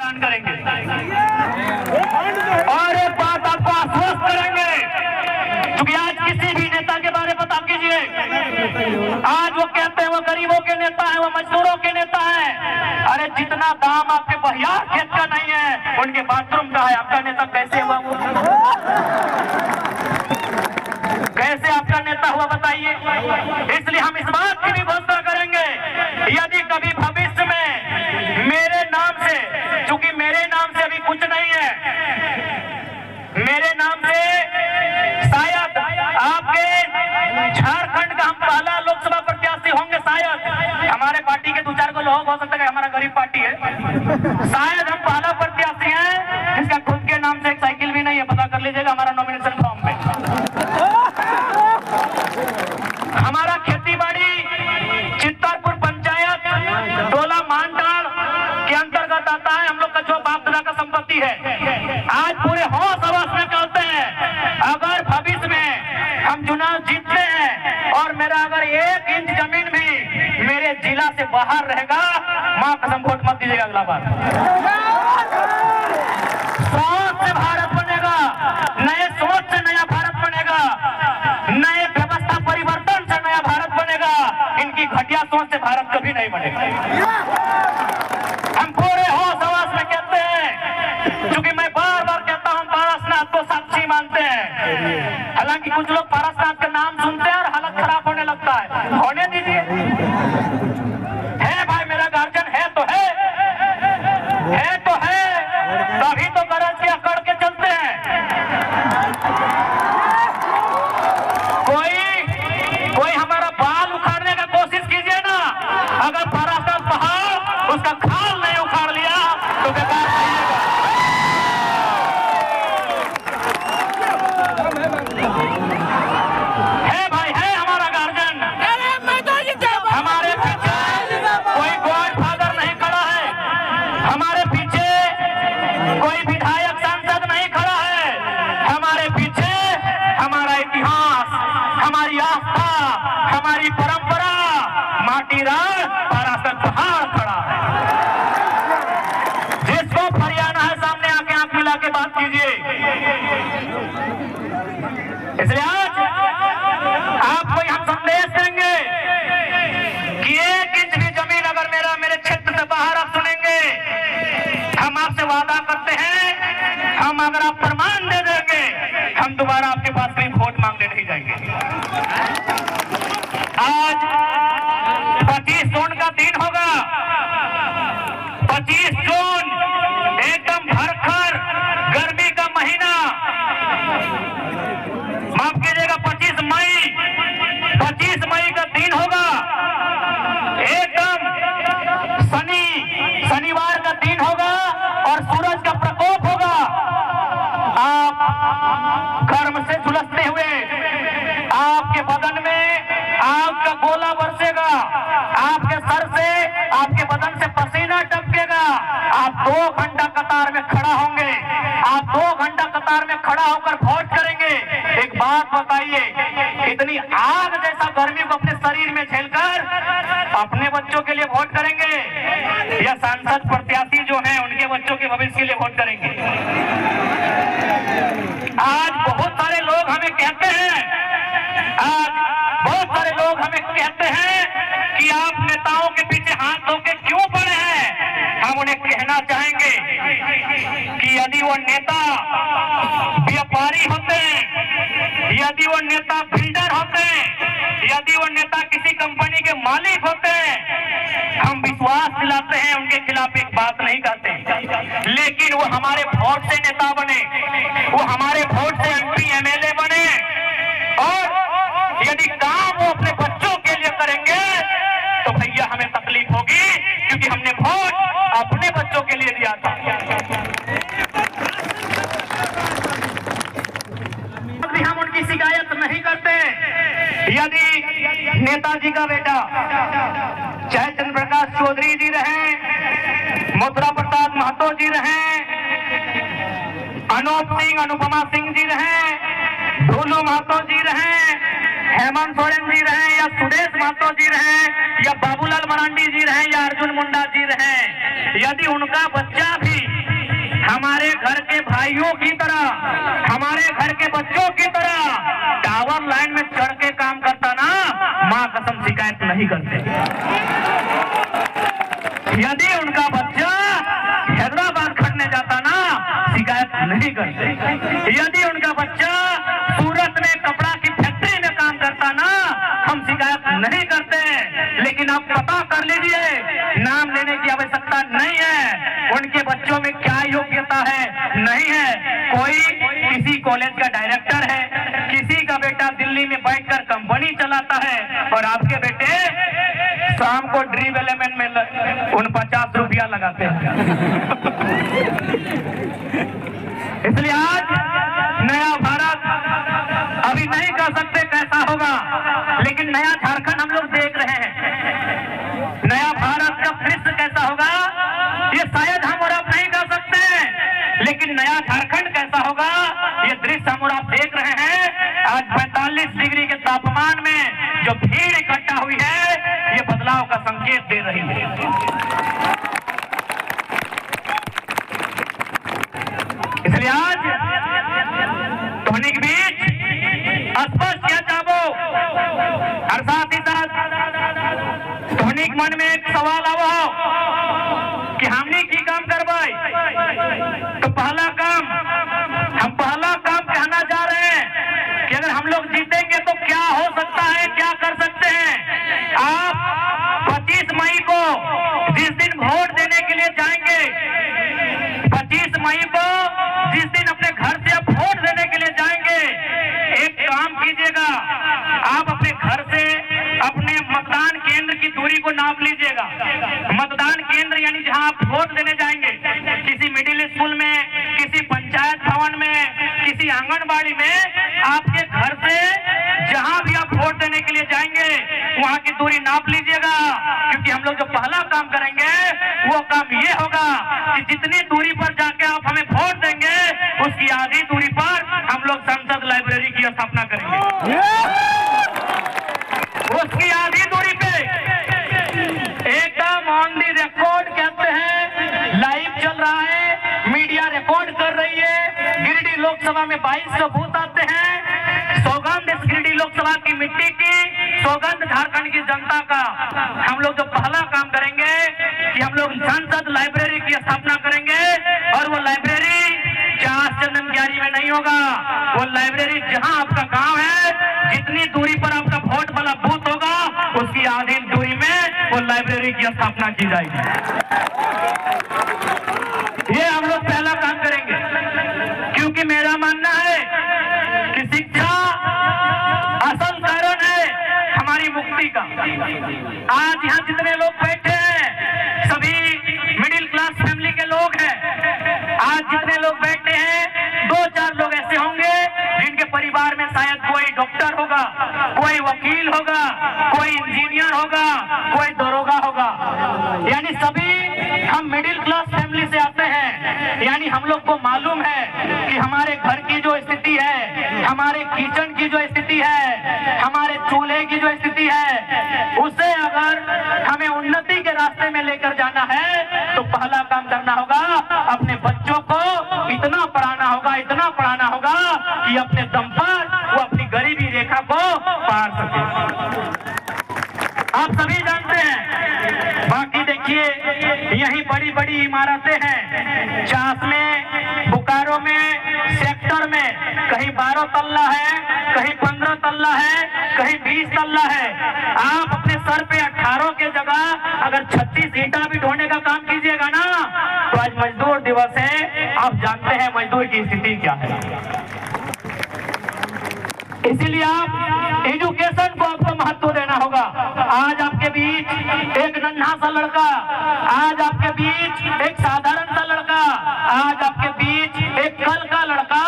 दान करेंगे। और एक बात आपको आश्वस्त करेंगे, क्योंकि आज किसी भी नेता के बारे में बता कीजिए, आज वो कहते हैं वो गरीबों के नेता है, वो मजदूरों के नेता है। अरे जितना दाम आपके बहियार खेत का नहीं है, उनके बाथरूम का है। आपका नेता कैसे हुआ? वो कैसे आपका नेता हुआ बताइए? इसलिए हम इस बात की भी घोषणा करेंगे, यदि कभी भविष्य में मेरे नाम से, चूंकि मेरे नाम से अभी कुछ नहीं है, मेरे नाम से शायद आपके झारखंड का हम पहला लोकसभा प्रत्याशी होंगे। शायद हमारे पार्टी के 2-4 को लोग हो सकता है, हमारा गरीब पार्टी है, शायद हम पहला प्रत्याशी हैं जिसका खुद के नाम से एक साइकिल भी नहीं है। पता कर लीजिएगा हमारा नॉमिनेशन फॉर्म में। हमारा खेती बाड़ी चित्तरपुर पंचायत टोला मानटाड़ के अंतर्गत आता है। हम लोग का जो बाप दादा का संपत्ति है, आज पूरे होश हवस में कहते हैं, अगर भविष्य में हम चुनाव जीतते हैं और मेरा अगर 1 इंच जमीन भी मेरे जिला से बाहर रहेगा, मां कसम वोट मत दीजिएगा अगला बार। सोच से भारत बनेगा, नए सोच से नया भारत बनेगा, नए व्यवस्था परिवर्तन से नया भारत बनेगा। इनकी घटिया सोच से भारत कभी नहीं बनेगा। हम पूरे होश हवस में कहते हैं, क्योंकि मैं बार बार कहता हूं पारसनाथ को साक्षी मानते हैं। हालांकि कुछ लोग पारसनाथ का नाम सुनते हैं और हालत खराब होने लगता है। होने दीजिए, है भाई मेरा गार्जियन है तो है तो है, तभी तो गरज के अकड़ के चलते हैं। कोई हमारा बाल उखाड़ने का कोशिश कीजिए ना, अगर पारसनाथ पहाड़ उसका खाल नहीं उखाड़ लिया तो बेकार रहिएगा। है भाई, है हमारा गार्जियन, हमारे पीछे कोई गॉडफादर नहीं खड़ा है, हमारे पीछे कोई विधायक सांसद नहीं खड़ा है, हमारे पीछे हमारा इतिहास, हमारी आस्था, हमारी परंपरा, माटी राज पारासर पहाड़ खड़ा है। जिसको फरियाना है सामने आके आंख मिला के बात कीजिए। इसलिए आज आपको हम संदेश देंगे कि 1 इंच भी जमीन अगर मेरे क्षेत्र से बाहर आप सुनेंगे, हम आपसे वादा करते हैं, हम अगर आप प्रमाण दे देंगे, हम दोबारा आपके पास कोई वोट मांगने नहीं जाएंगे। आज 25 जून का दिन होगा, 25 जून एकदम भरखर गर्मी का महीना, माफ कीजिएगा 25 मई का दिन होगा, एकदम शनिवार का दिन होगा और सूरज का प्रकोप होगा। आप गर्म से झुलसते हुए, आपके बदन में आग का गोला बरसेगा, आपके सर से, आपके बदन से पसीना टपकेगा। आप 2 घंटा कतार में खड़ा होंगे, आप 2 घंटा कतार में खड़ा होकर वोट करेंगे। एक बात बताइए, इतनी आग जैसा गर्मी को अपने शरीर में झेलकर अपने बच्चों के लिए वोट करेंगे या सांसद प्रत्याशी जो हैं उनके बच्चों के भविष्य के लिए वोट करेंगे? आज बहुत सारे लोग हमें कहते हैं, कि आप नेताओं के पीछे हाथ धो के क्यों पड़े हैं। हम उन्हें कहना चाहेंगे कि यदि वो नेता व्यापारी होते, यदि वो नेता बिल्डर होते, यदि वो नेता किसी कंपनी के मालिक होते, हम विश्वास दिलाते हैं, उनके खिलाफ एक बात नहीं कहते, लेकिन वो हमारे वोट से नेता बने, वो हमारे वोट से MP MLA बने, और यदि काम वो अपने बच्चों के लिए करेंगे तो भैया हमें तकलीफ होगी, क्योंकि हमने वोट अपने बच्चों के लिए दिया था। अभी हम उनकी शिकायत नहीं करते। यदि नेताजी का बेटा चाहे चंद्रप्रकाश चौधरी जी रहे, मथुरा प्रसाद महतो जी रहे, अनूप सिंह अनुपमा सिंह जी रहे, ढोलू महतो जी रहे, हेमंत सोरेन जी रहे, या सुदेश महतो जी रहे, या बाबूलाल मरांडी जी रहे, या अर्जुन मुंडा जी रहे, यदि उनका बच्चा भी भाइयों की तरह, हमारे घर के बच्चों की तरह टावर लाइन में चढ़ के काम करता ना, मां कसम शिकायत नहीं करते। यदि उनका बच्चा हैदराबाद खटने जाता ना, शिकायत नहीं करते। यदि उनका बच्चा सूरत में कपड़ा की फैक्ट्री में काम करता ना, हम शिकायत नहीं करते। लेकिन आप पता कर लीजिए, नाम लेने की आवश्यकता नहीं है, उनके बच्चों में क्या योग्यता है, नहीं है। कोई किसी कॉलेज का डायरेक्टर है, किसी का बेटा दिल्ली में बैठकर कंपनी चलाता है, और आपके बेटे शाम को ड्रीम एलिमेंट में 49 रुपया लगाते हैं। इसलिए आज नया भारत अभी नहीं कह सकते कैसा होगा, लेकिन नया झारखंड हम लोग देख रहे हैं। नया भारत का दृश्य कैसा होगा ये शायद हम और आप नहीं कह सकते, लेकिन नया झारखंड कैसा होगा ये दृश्य हम और आप देख रहे हैं। आज 45 डिग्री के तापमान में जो भीड़ इकट्ठा हुई है, ये बदलाव का संकेत दे रही है। इसलिए आज ध्वनि के बीच स्पष्ट क्या चाहो, और साथ ही साथ ध्वनि मन में एक सवाल आवो कि हमने की काम करवाई, तो पहला काम कहना जा रहे हैं कि अगर हम लोग जीतेंगे तो क्या हो सकता है, क्या कर सकते हैं। आप 25 मई को जिस दिन वोट देने के लिए जाएंगे, 25 मई को जिस दिन अपने घर से आप वोट देने के लिए जाएंगे, एक काम कीजिएगा, आप अपने घर से अपने मतदान केंद्र की दूरी को नाप लीजिएगा। मतदान केंद्र यानी जहां आप वोट देने जाएंगे, किसी मिडिल स्कूल में, किसी पंचायत भवन में, किसी आंगनबाड़ी में, आपके घर से जहां भी आप वोट देने के लिए जाएंगे वहां की दूरी नाप लीजिएगा। क्योंकि हम लोग जो पहला काम करेंगे वो काम ये होगा कि जितनी दूरी पर जाके आप हमें वोट देंगे, उसकी आधी दूरी पर हम लोग संसद लाइब्रेरी की स्थापना करेंगे। उसकी आधी दूरी पे एकदम ऑन दी रिकॉर्ड कहते हैं, लाइव चल रहा है, मीडिया रिकॉर्ड कर रही है। गिरिडीह लोकसभा में 22 बूथ आते हैं। सौगंध इस गिरिडीह लोकसभा की मिट्टी की, सौगंध झारखंड की जनता का। हम लोग जो पहला काम करेंगे कि हम लोग संसद लाइब्रेरी की स्थापना करेंगे, और वो लाइब्रेरी चार चंदन क्यारी में नहीं होगा। वो लाइब्रेरी जहां आपका गांव है, जितनी दूरी पर आपका वोट वाला बूथ होगा, उसकी आधी दूरी में वो लाइब्रेरी की स्थापना की जाएगी। ये हम लोग पहला काम करेंगे, क्योंकि मेरा मानना है कि शिक्षा असल कारण है हमारी मुक्ति का। आज यहाँ जितने लोग बैठे हैं सभी मिडिल क्लास फैमिली के लोग हैं। आज जितने लोग बैठे हैं 2-4 लोग ऐसे होंगे जिनके परिवार में शायद कोई डॉक्टर होगा, कोई वकील होगा, कोई इंजीनियर होगा, कोई दरोगा होगा। यानी सभी हम मिडिल क्लास फैमिली से आते हैं। यानी हम लोग को मालूम है कि हमारे घर की जो स्थिति है, हमारे किचन की जो स्थिति है, हमारे चूल्हे की जो स्थिति है, उसे अगर हमें उन्नति के रास्ते में लेकर जाना है तो पहला काम करना होगा, अपने बच्चों को इतना पढ़ाना होगा, इतना पढ़ाना होगा कि अपने दम पर वो अपनी गरीबी रेखा को पार सके। आप सभी जानते हैं। बाकी देखिए यही बड़ी बड़ी इमारतें हैं, चास में, बोकारो में, सेक्टर में, कहीं 12 तल्ला है, कहीं 15 तल्ला है, कहीं 20 तल्ला है। आप अपने सर पे 18 के जगह अगर 36 ईंटा भी ढोने का काम कीजिएगा ना, तो आज मजदूर दिवस है, आप जानते हैं मजदूर की स्थिति क्या है। इसीलिए आप एजुकेशन को आपको महत्व देना होगा। आज आपके बीच एक नन्हा सा लड़का, आज आपके बीच एक साधारण सा लड़का, आज आपके बीच एक कल का लड़का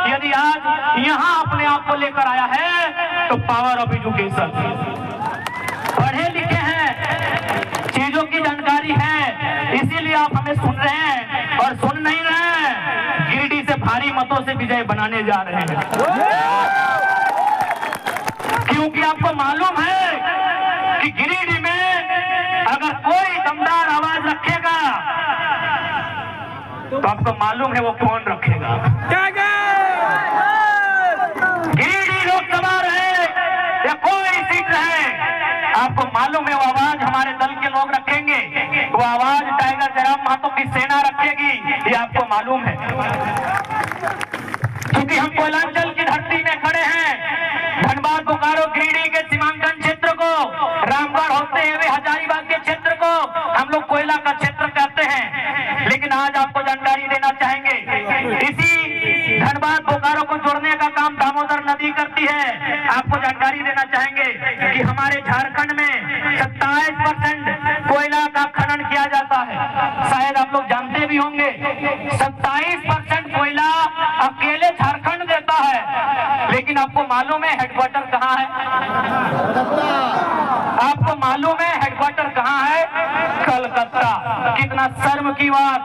यदि आज यहाँ अपने आप को लेकर आया है तो पावर ऑफ एजुकेशन। पढ़े लिखे हैं, चीजों की जानकारी है, इसीलिए आप हमें सुन रहे हैं और सुन नहीं रहे हैं। गिरिडीह से भारी मतों से विजय बनाने जा रहे हैं, क्योंकि आपको मालूम है कि गिरिडीह में अगर कोई दमदार आवाज रखेगा तो आपको मालूम है वो कौन रखेगा? गिरिडीह लोकसभा रहे या कोई सीट रहे, आपको मालूम है वो आवाज हमारे दल के लोग रखेंगे, वो आवाज टाइगर जयराम महतो की सेना रखेगी, ये आपको मालूम है। क्योंकि हम कोयलांचल की धरती में खड़े हैं, धनबाद बोकारो गिरिडीह के सीमांकन क्षेत्र को, रामगढ़ होते हुए हजारीबाग के क्षेत्र को हम लोग कोयला का क्षेत्र कहते हैं। लेकिन आज आपको जानकारी देना चाहेंगे, इसी धनबाद बोकारो को जोड़ने का काम दामोदर नदी करती है। आपको जानकारी देना चाहेंगे कि हमारे झारखंड में 27% कोयला का खनन किया जाता है। शायद आप लोग जानते भी होंगे 27% कोयला अकेले झारखंड देता है। लेकिन आपको मालूम है हेडक्वार्टर कहाँ है? आपको मालूम है हेडक्वार्टर कहाँ है? कलकत्ता। कितना शर्म की बात।